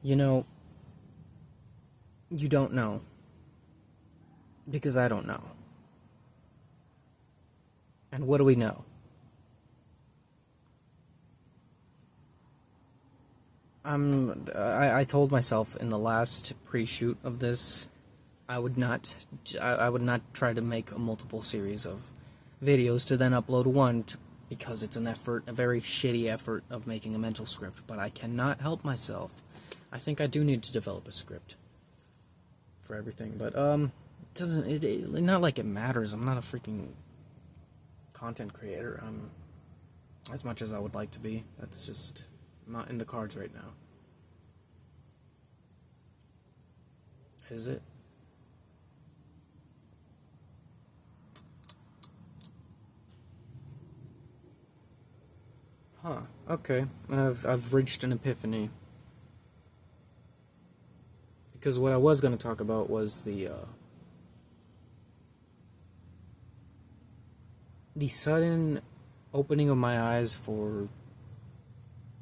You know, you don't know. Because I don't know. And what do we know? I told myself in the last pre-shoot of this, I would not try to make a multiple series of videos to then upload one, because it's an effort, a very shitty effort of making a mental script, but I cannot help myself. I think I do need to develop a script for everything, but, not like it matters. I'm not a freaking content creator, as much as I would like to be. That's just not in the cards right now. Is it? Huh, okay. I've reached an epiphany. Because what I was going to talk about was the sudden opening of my eyes for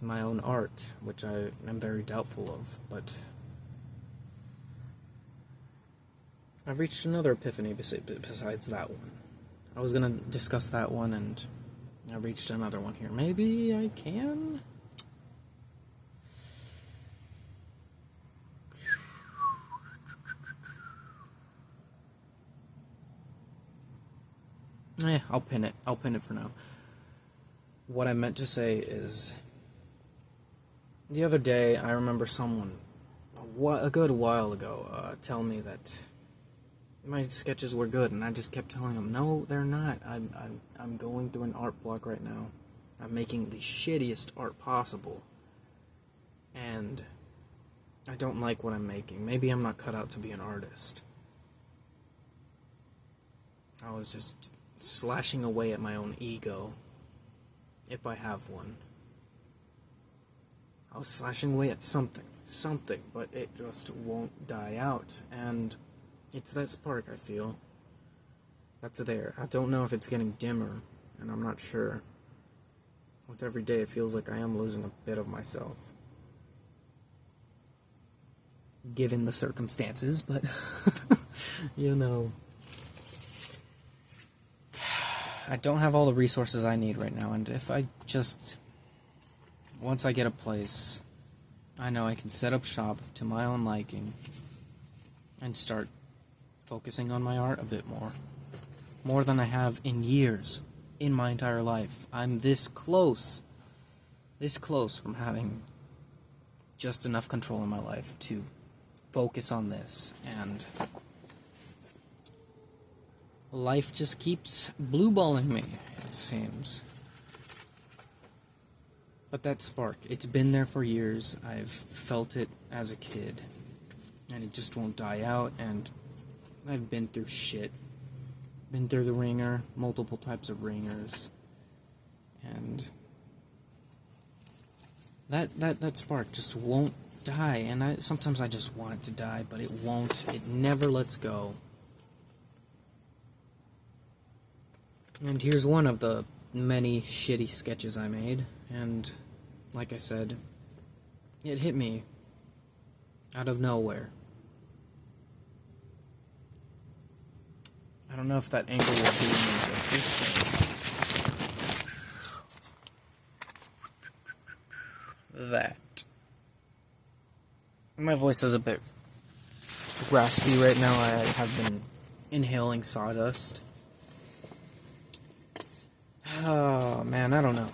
my own art, which I am very doubtful of, but I've reached another epiphany besides that one. I was going to discuss that one, and I reached another one here. Maybe I can? I'll pin it. I'll pin it for now. What I meant to say is, the other day, I remember someone, a good while ago, tell me that my sketches were good, and I just kept telling them, no, they're not. I'm going through an art block right now. I'm making the shittiest art possible, and I don't like what I'm making. Maybe I'm not cut out to be an artist. I was just slashing away at my own ego, if I have one. I was slashing away at something, but it just won't die out, and it's that spark, I feel, that's there. I don't know if it's getting dimmer, and I'm not sure. With every day, it feels like I am losing a bit of myself, given the circumstances, but, you know, I don't have all the resources I need right now, and if I just, once I get a place, I know I can set up shop to my own liking, and start focusing on my art a bit more than I have in years, in my entire life. I'm this close from having just enough control in my life to focus on this, and life just keeps blue-balling me, it seems. But that spark, it's been there for years. I've felt it as a kid, and it just won't die out, and I've been through shit. Been through the ringer, multiple types of ringers, and that spark just won't die, and sometimes I just want it to die, but it won't. It never lets go. And here's one of the many shitty sketches I made, and like I said, it hit me out of nowhere. I don't know if that angle will do me justice. That. My voice is a bit raspy right now. I have been inhaling sawdust. Oh, man, I don't know.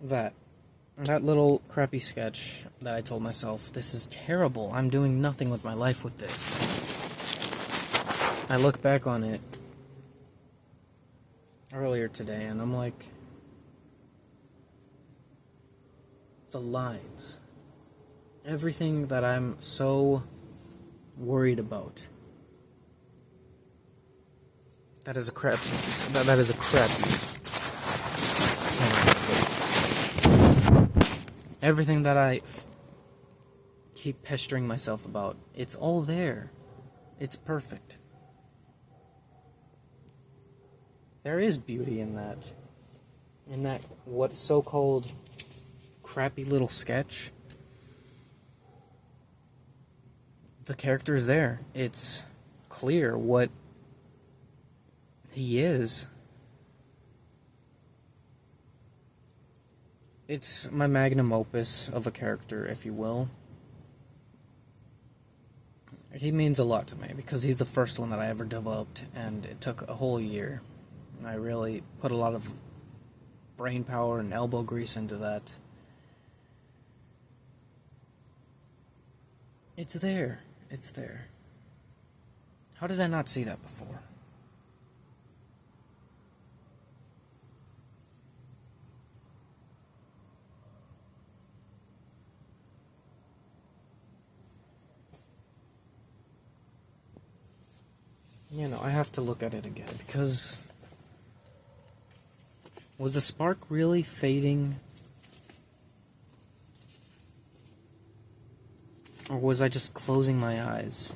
That little crappy sketch that I told myself, this is terrible. I'm doing nothing with my life with this. I look back on it earlier today, and I'm like, the lines. Everything that I'm so worried about. That is a crappy. That is a crappy. Everything that I keep pestering myself about, it's all there. It's perfect. There is beauty in that what so-called crappy little sketch, the character is there. It's clear what he is. It's my magnum opus of a character, if you will. He means a lot to me because he's the first one that I ever developed, and it took a whole year. I really put a lot of brain power and elbow grease into that. It's there. It's there. How did I not see that before? You know, I have to look at it again, because was the spark really fading? Or was I just closing my eyes?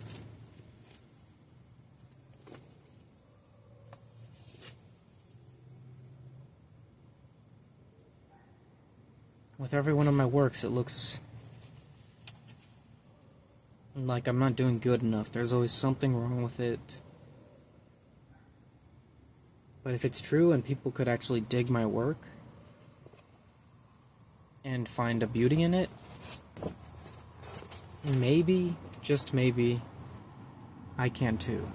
With every one of my works, it looks like I'm not doing good enough. There's always something wrong with it. But if it's true and people could actually dig my work and find a beauty in it, maybe, just maybe, I can too.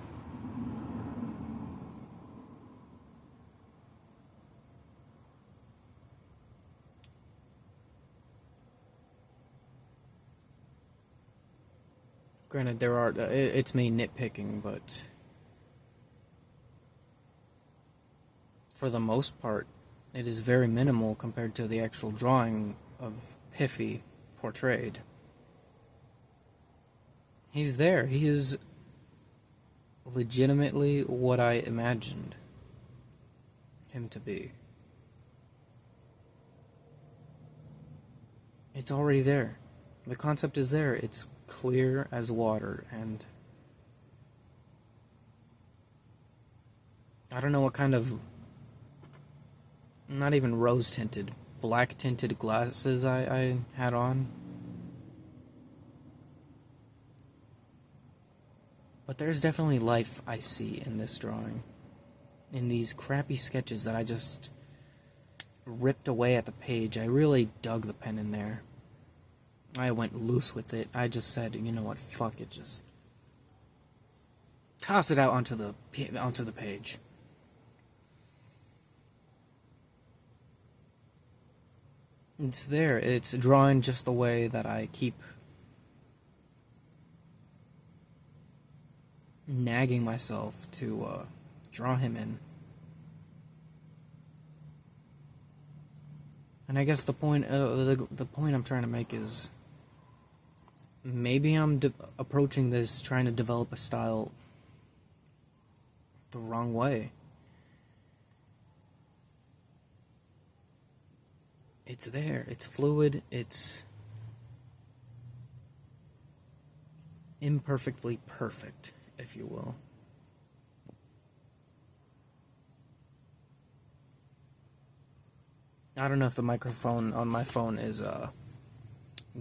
Granted, it's me nitpicking, but for the most part, it is very minimal compared to the actual drawing of Piffy portrayed. He's there. He is legitimately what I imagined him to be. It's already there. The concept is there. It's clear as water, and I don't know what kind of, not even rose tinted, black tinted glasses I had on. But there's definitely life I see in this drawing. In these crappy sketches that I just ripped away at the page. I really dug the pen in there. I went loose with it. I just said, you know what, fuck it, just toss it out onto the page. It's there. It's drawing just the way that I keep nagging myself to draw him in. And I guess the point I'm trying to make is, maybe I'm approaching this trying to develop a style the wrong way. It's there. It's fluid. It's imperfectly perfect, if you will. I don't know if the microphone on my phone is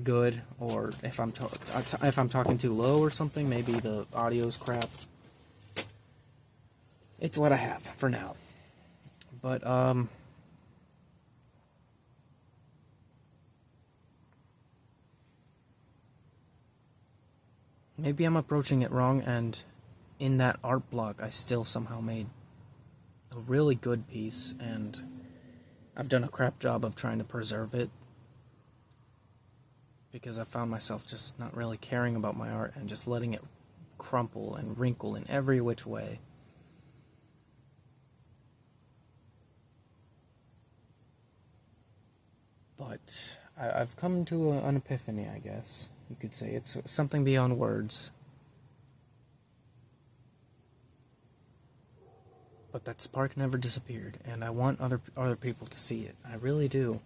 good, or if I'm talking too low or something. Maybe the audio's crap. It's what I have for now. But maybe I'm approaching it wrong, and in that art block I still somehow made a really good piece, and I've done a crap job of trying to preserve it, because I found myself just not really caring about my art and just letting it crumple and wrinkle in every which way. But I've come to an epiphany, I guess you could say. It's something beyond words. But that spark never disappeared, and I want other people to see it. I really do.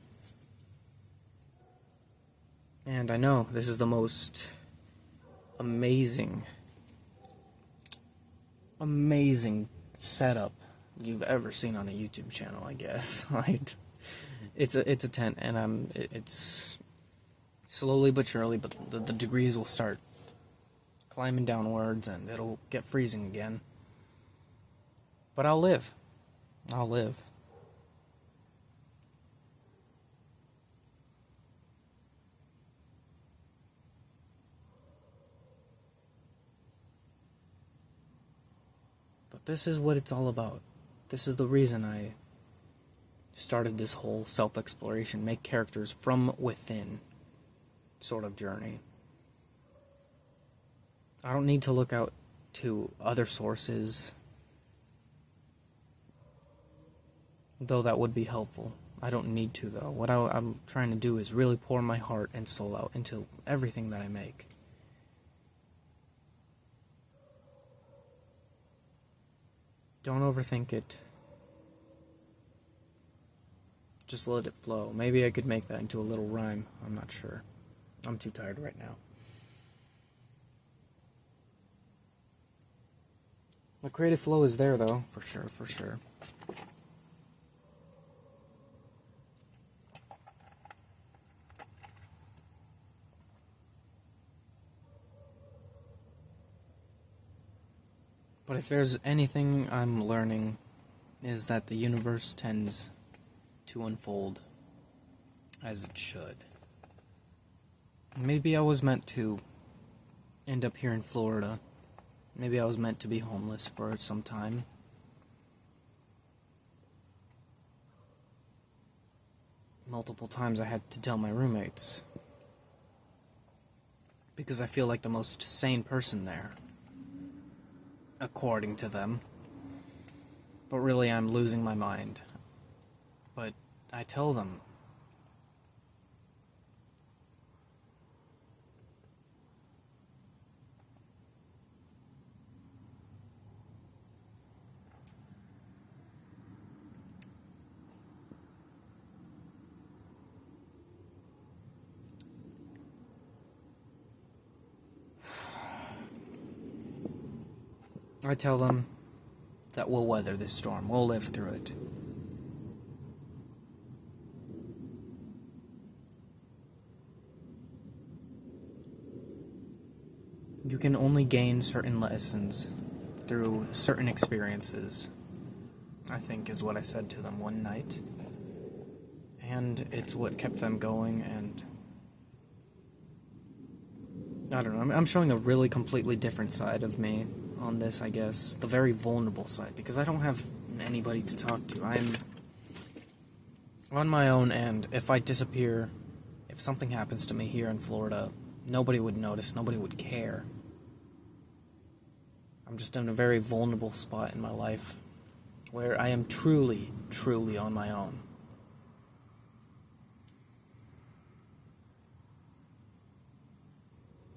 And I know this is the most amazing setup you've ever seen on a YouTube channel, I guess. it's a tent, and it's slowly but surely, but the degrees will start climbing downwards, and it'll get freezing again. But I'll live. I'll live. But this is what it's all about. This is the reason I started this whole self-exploration, make characters from within sort of journey. I don't need to look out to other sources, though that would be helpful. I don't need to, though. What I'm trying to do is really pour my heart and soul out into everything that I make. Don't overthink it. Just let it flow. Maybe I could make that into a little rhyme. I'm not sure. I'm too tired right now. The creative flow is there, though, for sure, for sure. But if there's anything I'm learning, is that the universe tends to unfold as it should. Maybe I was meant to end up here in Florida. Maybe I was meant to be homeless for some time. Multiple times I had to tell my roommates, because I feel like the most sane person there, according to them. But really, I'm losing my mind. But I tell them, that we'll weather this storm. We'll live through it. You can only gain certain lessons through certain experiences, I think is what I said to them one night. And it's what kept them going, and I don't know, I'm showing a really completely different side of me on this, I guess. The very vulnerable side, because I don't have anybody to talk to. I'm on my own, and if I disappear, if something happens to me here in Florida, nobody would notice, nobody would care. I'm just in a very vulnerable spot in my life, where I am truly, truly on my own.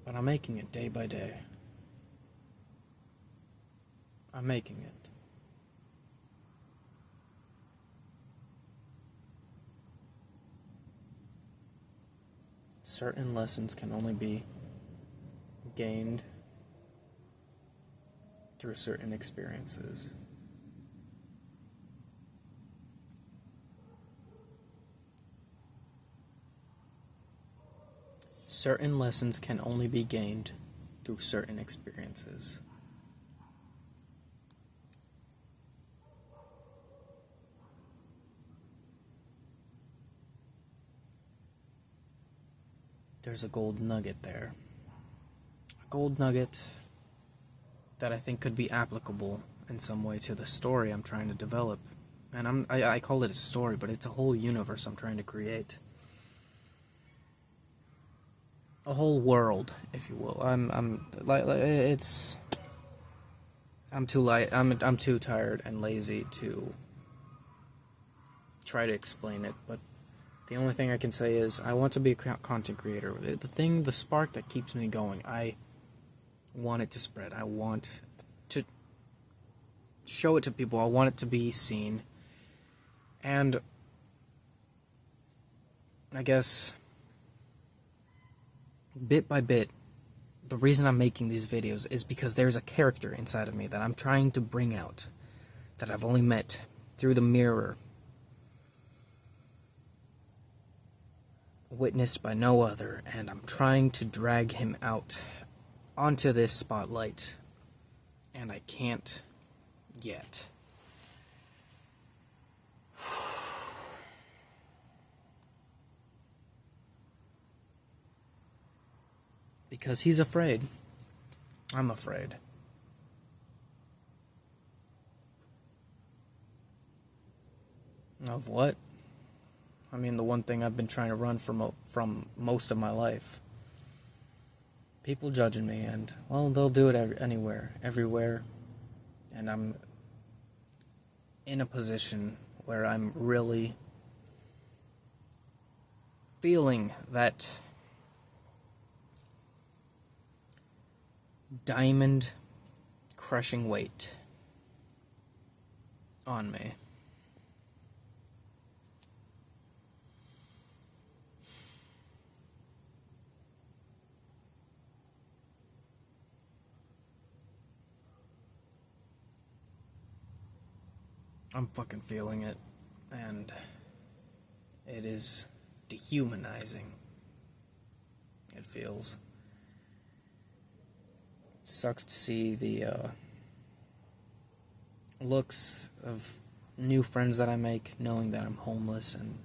But I'm making it day by day. I'm making it. Certain lessons can only be gained through certain experiences. Certain lessons can only be gained through certain experiences. There's a gold nugget there. A gold nugget that I think could be applicable in some way to the story I'm trying to develop. And I call it a story, but it's a whole universe I'm trying to create. A whole world, if you will. I'm too tired and lazy to try to explain it, but the only thing I can say is I want to be a content creator. The spark that keeps me going, I want it to spread. I want to show it to people. I want it to be seen. And I guess bit by bit, the reason I'm making these videos is because there's a character inside of me that I'm trying to bring out, that I've only met through the mirror. witnessed by no other, and I'm trying to drag him out onto this spotlight, and I can't yet. Because he's afraid. I'm afraid. Of what? I mean, the one thing I've been trying to run from most of my life. People judging me, and, well, they'll do it anywhere, everywhere. And I'm in a position where I'm really feeling that diamond crushing weight on me. I'm fucking feeling it, and it is dehumanizing. It feels. Sucks to see the looks of new friends that I make, knowing that I'm homeless, and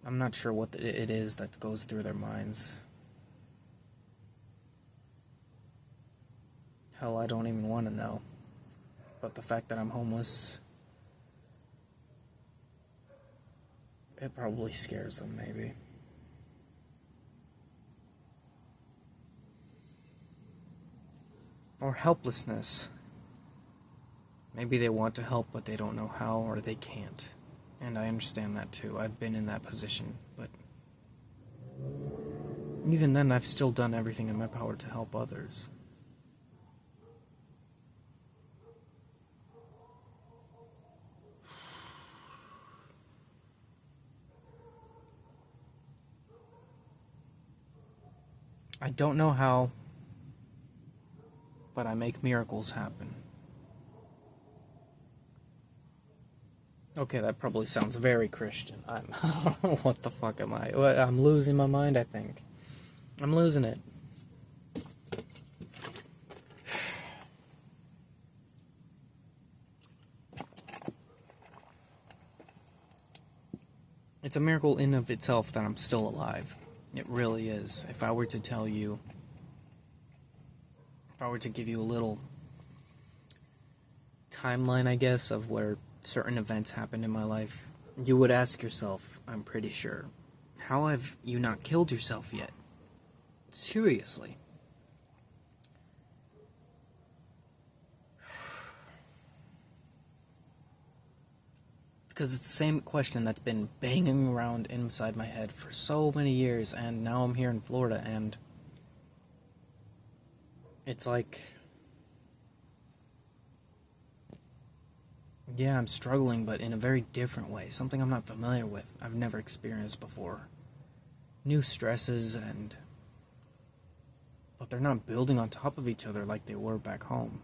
I'm not sure what it is that goes through their minds. Hell, I don't even want to know. But the fact that I'm homeless, it probably scares them, maybe. Or helplessness. Maybe they want to help, but they don't know how, or they can't. And I understand that too. I've been in that position, but even then, I've still done everything in my power to help others. I don't know how, but I make miracles happen. Okay, that probably sounds very Christian. What the fuck am I? I'm losing my mind, I think. I'm losing it. It's a miracle in of itself that I'm still alive. It really is. If I were to tell you, if I were to give you a little timeline, I guess, of where certain events happened in my life, you would ask yourself, I'm pretty sure, how have you not killed yourself yet? Seriously. Because it's the same question that's been banging around inside my head for so many years, and now I'm here in Florida, and it's like, yeah, I'm struggling, but in a very different way. Something I'm not familiar with. I've never experienced before. New stresses, but they're not building on top of each other like they were back home.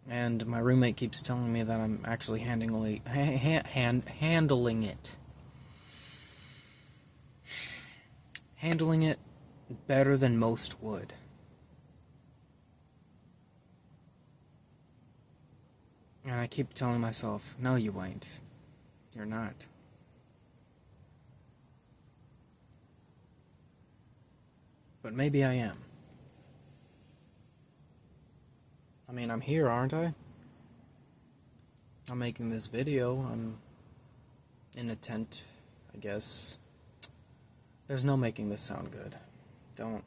And my roommate keeps telling me that I'm actually handling it. Handling it better than most would. And I keep telling myself, no, you ain't. You're not. But maybe I am. I mean, I'm here, aren't I? I'm making this video. I'm in a tent, I guess. There's no making this sound good. Don't.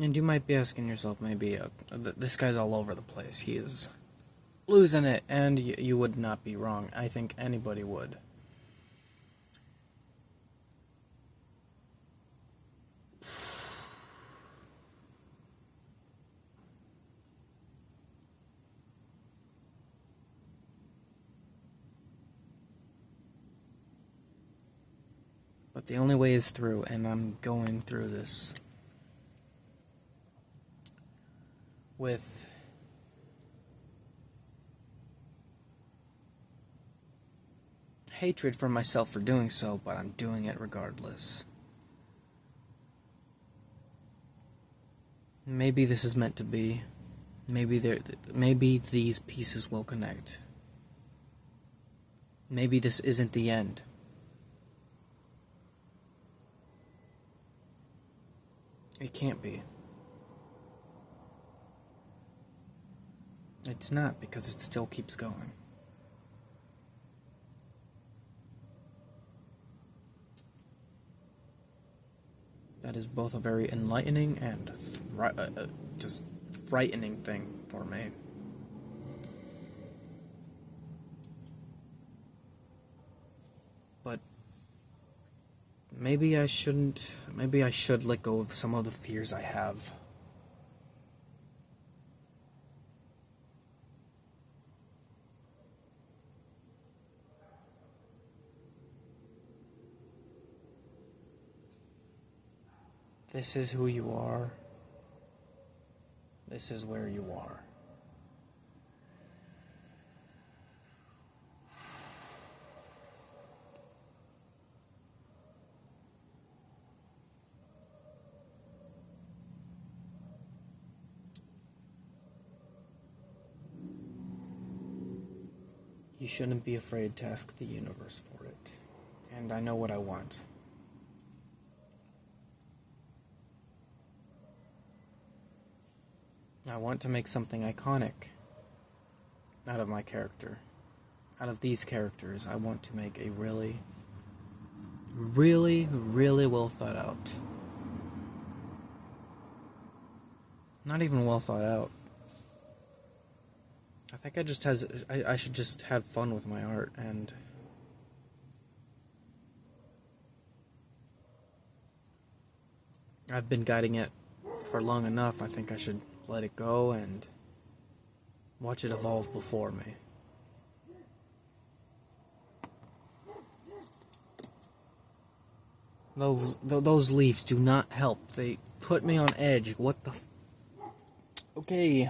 And you might be asking yourself, maybe, this guy's all over the place. He is losing it, and you would not be wrong. I think anybody would. But the only way is through, and I'm going through this with hatred for myself for doing so, but I'm doing it regardless. Maybe this is meant to be. Maybe these pieces will connect. Maybe this isn't the end. It can't be. It's not, because it still keeps going. That is both a very enlightening and just frightening thing for me. But maybe I shouldn't. Maybe I should let go of some of the fears I have. This is who you are. This is where you are. You shouldn't be afraid to ask the universe for it. And I know what I want. I want to make something iconic out of my character. Out of these characters, I want to make a really, really, really well thought out. Not even well thought out. I think I should just have fun with my art, and I've been guiding it for long enough. I think I should let it go and watch it evolve before me. Those leaves do not help. They put me on edge. What the Okay.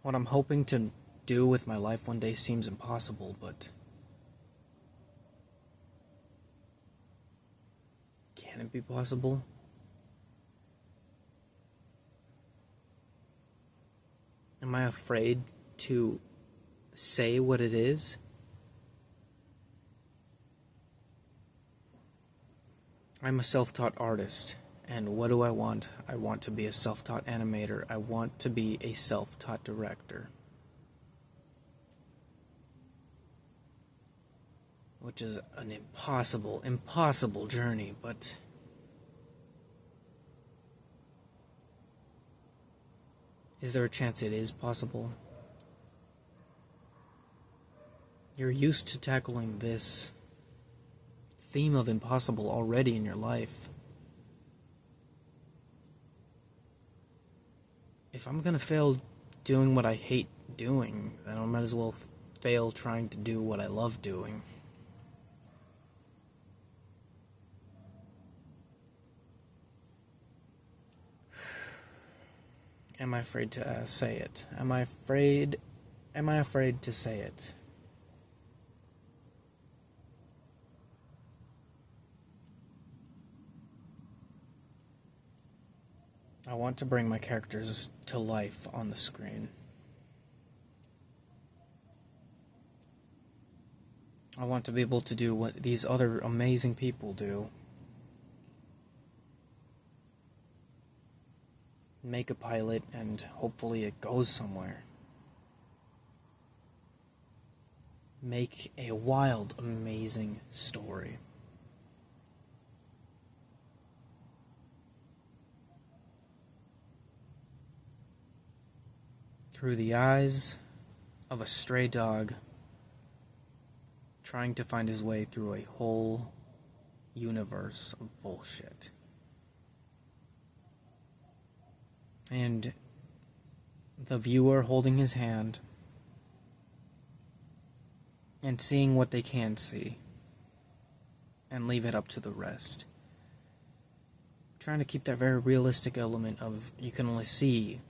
What I'm hoping to do with my life one day seems impossible, but can it be possible? Am I afraid to say what it is? I'm a self-taught artist. And what do I want? I want to be a self-taught animator. I want to be a self-taught director. Which is an impossible journey, but is there a chance it is possible? You're used to tackling this theme of impossible already in your life. If I'm gonna fail doing what I hate doing, then I might as well fail trying to do what I love doing. Am I afraid to say it? Am I afraid to say it? I want to bring my characters to life on the screen. I want to be able to do what these other amazing people do. make a pilot, and hopefully it goes somewhere. Make a wild, amazing story. Through the eyes of a stray dog trying to find his way through a whole universe of bullshit. And the viewer holding his hand and seeing what they can see and leave it up to the rest. Trying to keep that very realistic element of you can only see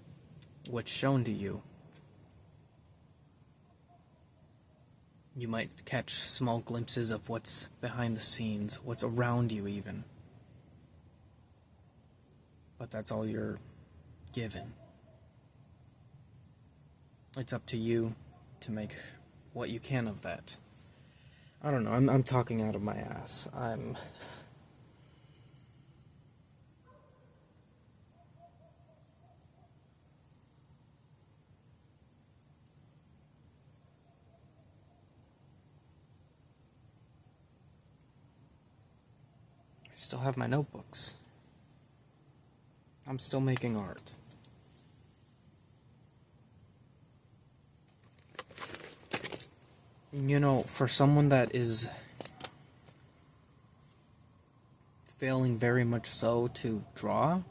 what's shown to you. You might catch small glimpses of what's behind the scenes, what's around you even. But that's all you're given. It's up to you to make what you can of that. I don't know, I'm talking out of my ass. I still have my notebooks. I'm still making art. You know, for someone that is failing very much so to draw,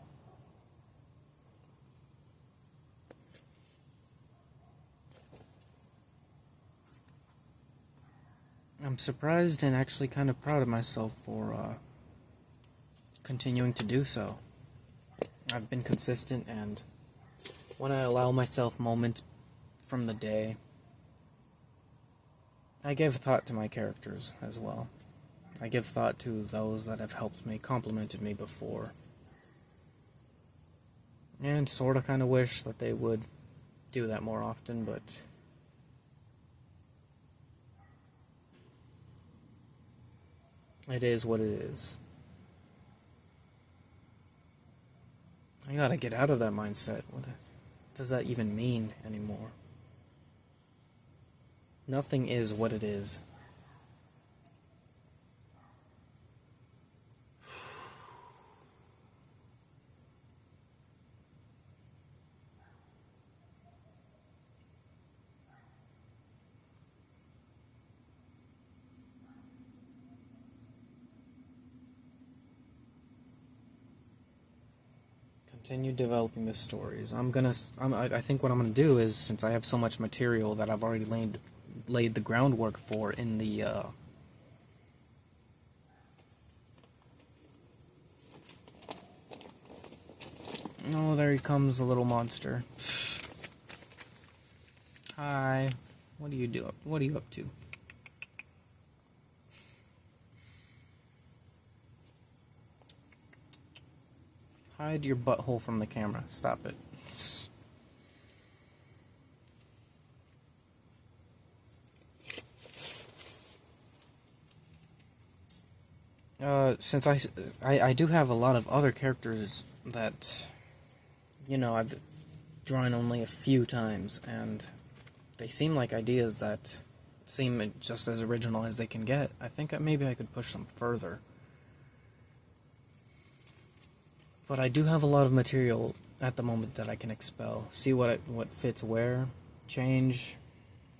I'm surprised and actually kind of proud of myself for continuing to do so. I've been consistent, and when I allow myself moments from the day, I give thought to my characters as well. I give thought to those that have helped me, complimented me before. And sorta kinda wish that they would do that more often, but it is what it is. I gotta get out of that mindset. What does that even mean anymore? Nothing is what it is. Continue developing the stories. I think what I'm gonna do is, since I have so much material that I've already laid the groundwork for in the oh, there he comes, the little monster. Hi. What are you up to? Hide your butthole from the camera. Stop it. Since I do have a lot of other characters that, you know, I've drawn only a few times, and they seem like ideas that seem just as original as they can get. I think maybe I could push them further. But I do have a lot of material at the moment that I can expel. See what fits where, change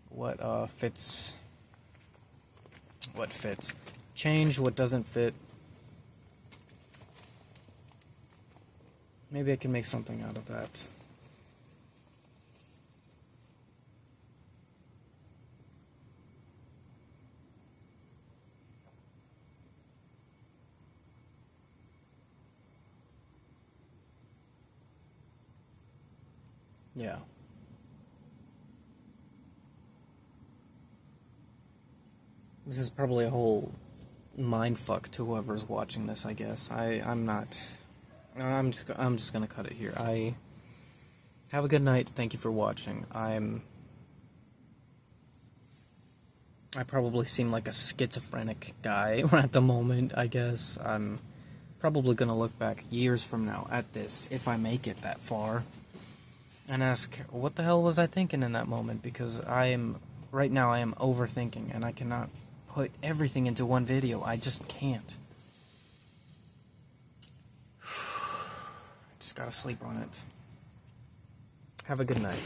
what fits. What fits. Change what doesn't fit. Maybe I can make something out of that. Yeah. This is probably a whole mindfuck to whoever's watching this, I guess. I'm just gonna cut it here. Have a good night. Thank you for watching. I probably seem like a schizophrenic guy at the moment, I guess. probably gonna look back years from now at this, if I make it that far, and ask, what the hell was I thinking in that moment? Because right now I am overthinking, and I cannot put everything into one video. I just can't. Just gotta sleep on it. Have a good night.